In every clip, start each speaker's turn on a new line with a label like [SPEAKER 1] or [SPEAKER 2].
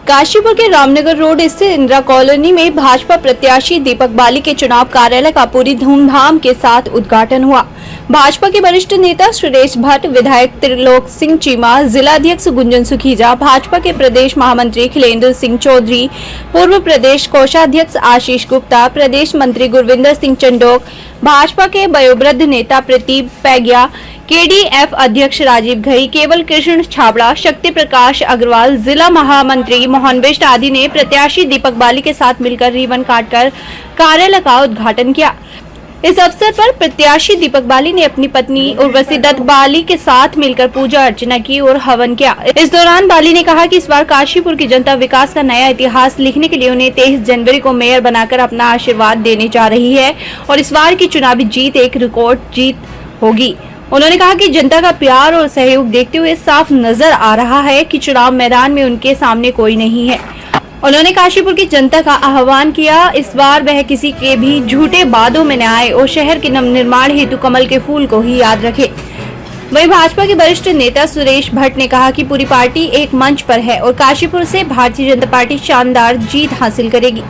[SPEAKER 1] काशीपुर के रामनगर रोड स्थित इंदिरा कॉलोनी में भाजपा प्रत्याशी दीपक बाली के चुनाव कार्यालय का पूरी धूमधाम के साथ उद्घाटन हुआ। भाजपा के वरिष्ठ नेता सुरेश भट्ट, विधायक त्रिलोक सिंह चीमा, जिलाध्यक्ष गुंजन सुखीजा, भाजपा के प्रदेश महामंत्री खिलेंद्र सिंह चौधरी, पूर्व प्रदेश कोषाध्यक्ष आशीष गुप्ता, प्रदेश मंत्री गुरविंदर सिंह चंडोक, भाजपा के वयोवृद्ध नेता प्रदीप पैग्या, केडीएफ अध्यक्ष राजीव घई, केवल कृष्ण छाबड़ा, शक्ति प्रकाश अग्रवाल, जिला महामंत्री मोहन बिष्ट आदि ने प्रत्याशी दीपक बाली के साथ मिलकर रिबन काटकर कार्यालय का उद्घाटन किया। इस अवसर पर प्रत्याशी दीपक बाली ने अपनी पत्नी उर्वशी दत्त बाली के साथ मिलकर पूजा अर्चना की और हवन किया। इस दौरान बाली ने कहा कि इस बार काशीपुर की जनता विकास का नया इतिहास लिखने के लिए उन्हें 23 जनवरी को मेयर बनाकर अपना आशीर्वाद देने जा रही है और इस बार की चुनावी जीत एक रिकॉर्ड जीत होगी। उन्होंने कहा कि जनता का प्यार और सहयोग देखते हुए साफ नजर आ रहा है कि चुनाव मैदान में उनके सामने कोई नहीं है। उन्होंने काशीपुर की जनता का आह्वान किया, इस बार वह किसी के भी झूठे वादों में न आए और शहर के नवनिर्माण हेतु कमल के फूल को ही याद रखे। वहीं भाजपा के वरिष्ठ नेता सुरेश भट्ट ने कहा कि पूरी पार्टी एक मंच पर है और काशीपुर से भारतीय जनता पार्टी शानदार जीत हासिल करेगी।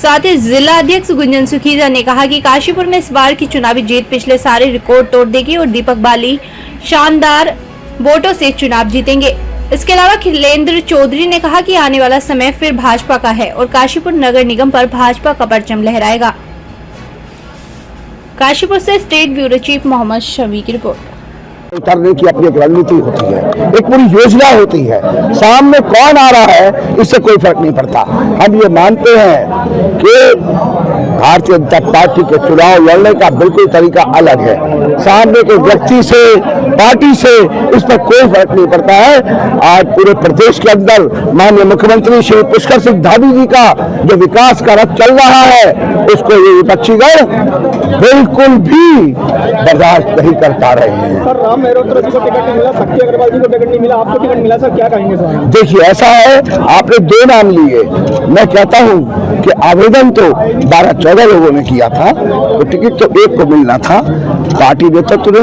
[SPEAKER 1] साथ ही जिला अध्यक्ष गुंजन सुखीजा ने कहा कि काशीपुर में इस बार की चुनावी जीत पिछले सारे रिकॉर्ड तोड़ देगी और दीपक बाली शानदार वोटों से चुनाव जीतेंगे। इसके अलावा खिलेंद्र चौधरी ने कहा कि आने वाला समय फिर भाजपा का है और काशीपुर नगर निगम पर भाजपा का परचम लहराएगा। काशीपुर से state bureau chief Mohammad Shami की रिपोर्ट।
[SPEAKER 2] उतरने की अपनी एक रणनीति होती है, एक पूरी योजना होती है। सामने कौन आ रहा है इससे कोई फर्क नहीं पड़ता। हम ये मानते हैं कि भारतीय जनता पार्टी के चुनाव लड़ने का बिल्कुल तरीका अलग है। सामने के व्यक्ति से, पार्टी से, इस पर कोई फर्क नहीं पड़ता है। आज पूरे प्रदेश के अंदर माननीय मुख्यमंत्री श्री पुष्कर सिंह धामी जी का जो विकास का रथ चल रहा है, उसको ये विपक्षीगण बिल्कुल भी बर्दाश्त नहीं कर पा रहे हैं।
[SPEAKER 3] सर, राम मेहरोत्रा जी को टिकट नहीं मिला, शक्ति अग्रवाल जी को टिकट नहीं मिला, आपको टिकट मिला, सर क्या कहेंगे सर?
[SPEAKER 2] देखिए, ऐसा है, आपने दो नाम लिए। मैं कहता हूं कि आवेदन तो 12-14 लोगों ने किया था, तो टिकट तो एक को मिलना था। पार्टी नेतृत्व ने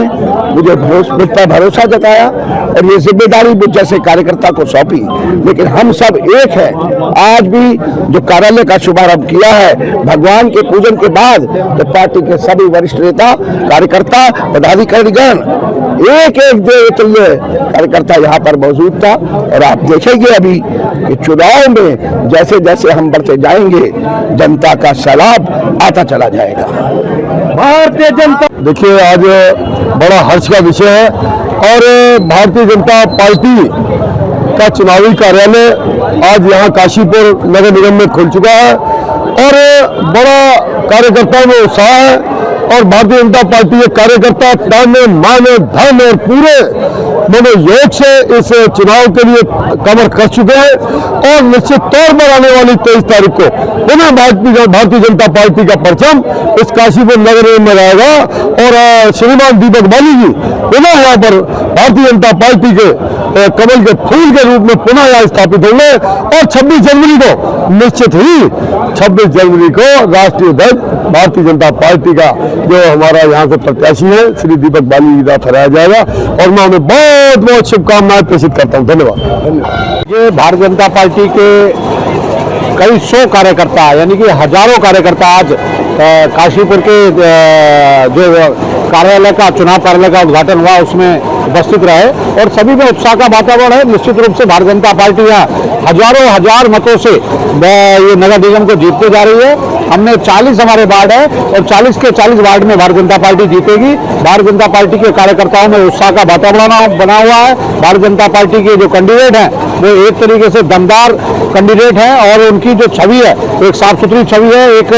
[SPEAKER 2] मुझे मुझ पर भरोसा जताया और ये जिम्मेदारी मुझ जैसे कार्यकर्ता को सौंपी। लेकिन हम सब एक हैं। आज भी जो कार्यालय का शुभारंभ किया है, भगवान के पूजन के बाद, तो पार्टी के सभी वरिष्ठ नेता, कार्यकर्ता, पदाधिकारीगण, एक एक देवतुल्य कार्यकर्ता यहाँ पर मौजूद था। और आप देखेंगे अभी कि चुनाव में जैसे जैसे हम बढ़ते जाएंगे, जनता का सैलाब आता चला जाएगा। भारतीय जनता,
[SPEAKER 4] देखिए, आज बड़ा हर्ष का विषय है और भारतीय जनता पार्टी का चुनावी कार्यालय आज यहाँ काशीपुर नगर निगम में खुल चुका है और बड़ा कार्यकर्ताओं में उत्साह है और भारतीय जनता पार्टी के कार्यकर्ता तन मन धन और पूरे मनोयोग से इस चुनाव के लिए कमर कस चुके हैं और निश्चित तौर पर आने वाली 23 तारीख को पुनः भारतीय जनता पार्टी का परचम इस काशीपुर नगर में रहेगा और श्रीमान दीपक बाली जी पुनः यहाँ पर भारतीय जनता पार्टी के कमल के फूल के रूप में पुनः यहाँ स्थापित होंगे और 26 जनवरी को निश्चित ही 26 जनवरी को राष्ट्रीय ध्वज भारतीय जनता पार्टी का जो हमारा यहाँ से प्रत्याशी है श्री दीपक बाली जी का फहराया जाएगा और मैं उन्हें बहुत बहुत शुभकामनाएं प्रेषित करता हूँ। धन्यवाद।
[SPEAKER 5] ये भारतीय जनता पार्टी के कई 100 कार्यकर्ता यानी कि हजारों कार्यकर्ता आज काशीपुर के जो कार्यालय का चुनाव कार्यालय का उद्घाटन हुआ उसमें उपस्थित रहे और सभी में उत्साह का वातावरण है। निश्चित रूप से भारतीय जनता पार्टी यहाँ हजार मतों से ये नगर निगम को जीतते जा रही है। हमने 40 हमारे वार्ड है और 40 के 40 वार्ड में भारतीय जनता पार्टी जीतेगी। भारतीय जनता पार्टी के कार्यकर्ताओं में उत्साह का वातावरण बना हुआ है। भारतीय जनता पार्टी के जो कैंडिडेट हैं वो एक तरीके से दमदार कैंडिडेट हैं और उनकी जो छवि है एक साफ सुथरी छवि है, एक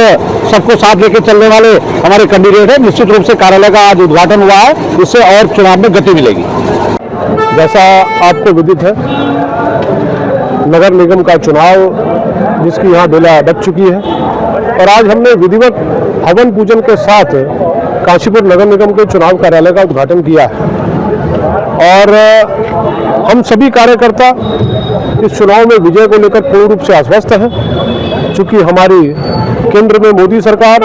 [SPEAKER 5] सबको साथ लेके चलने वाले हमारे कैंडिडेट है। निश्चित रूप से कार्यालय का आज उद्घाटन हुआ है, इससे और चुनाव में गति मिलेगी।
[SPEAKER 4] जैसा आपको विदित है, नगर निगम का चुनाव जिसकी यहाँ बेला बच चुकी है और आज हमने विधिवत हवन पूजन के साथ काशीपुर नगर निगम के चुनाव कार्यालय का उद्घाटन किया है और हम सभी कार्यकर्ता इस चुनाव में विजय को लेकर पूर्ण रूप से आश्वस्त हैं। चूँकि हमारी केंद्र में मोदी सरकार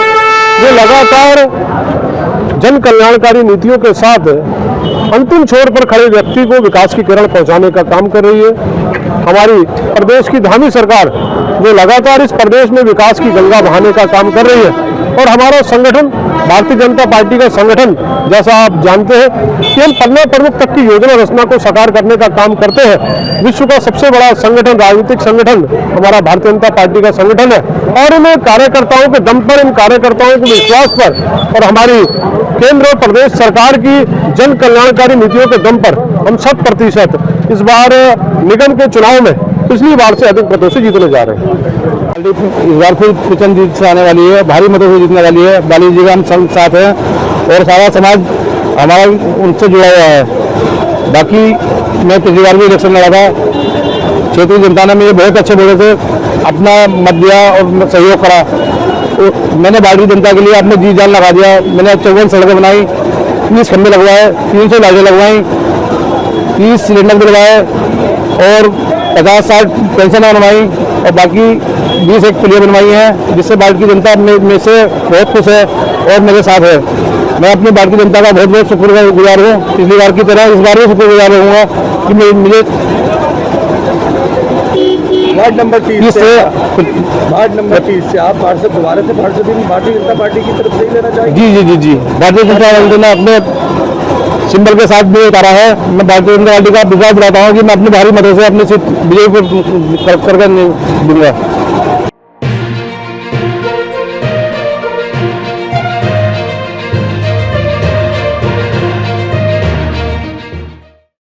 [SPEAKER 4] जो लगातार जन कल्याणकारी नीतियों के साथ अंतिम छोर पर खड़े व्यक्ति को विकास की किरण पहुंचाने का काम कर रही है। हमारी प्रदेश की धामी सरकार जो लगातार इस प्रदेश में विकास की गंगा बहाने का काम कर रही है, और हमारा संगठन भारतीय जनता पार्टी का संगठन, जैसा आप जानते हैं कि हम 15 प्रमुख तक की योजना रचना को साकार करने का काम करते हैं। विश्व का सबसे बड़ा संगठन, राजनीतिक संगठन हमारा भारतीय जनता पार्टी का संगठन है, और इन कार्यकर्ताओं के दम पर, इन कार्यकर्ताओं के विश्वास पर और हमारी केंद्र और प्रदेश सरकार की जन कल्याणकारी नीतियों के दम पर हम 100% इस बार निगम के चुनाव में पिछली बार से अधिक मतों से जीतने जा रहे हैं। इस बार फिर प्रचंड जीत से आने वाली है, भारी मतों से जीतने वाली है। बाली जी का हम संग साथ हैं और सारा समाज हमारा उनसे जुड़ा हुआ है। बाकी मैं पिछली बार भी इलेक्शन लड़ा था, क्षेत्रीय जनता ने मुझे बहुत अच्छे बोले थे, अपना मत दिया और सहयोग करा। तो मैंने भारतीय जनता के लिए अपने जी जान लगा दिया। मैंने 54 सड़कें बनाई, 30 खंभे लगवाए, 300 लाइटें लगवाई, 30 सिलेंडर दिलवाए और 50-60 पेंशन बनवाई और बाकी 20 एक पुलिया बनवाई हैं, जिससे भारतीय जनता में से बहुत खुश है और मेरे साथ है। मैं अपनी भारतीय जनता का बहुत बहुत शुक्रगुजार हूँ। पिछली बार की तरह इस बार भी शुक्रगुजार रहूँगा कि मुझे
[SPEAKER 3] वार्ड नंबर 30 से आप पार्षद दोबारा से पार्षद भारतीय जनता पार्टी की तरफ से ही लेना चाहेंगे?
[SPEAKER 4] जी। भारतीय जनता पार्टी ने अपने सिंबल के साथ भी उतारा है। मैं भारतीय जनता पार्टी का विश्वास दिलाता हूँ कि मैं अपने भारी मतों से अपनी सीट विजयी करके दूंगा।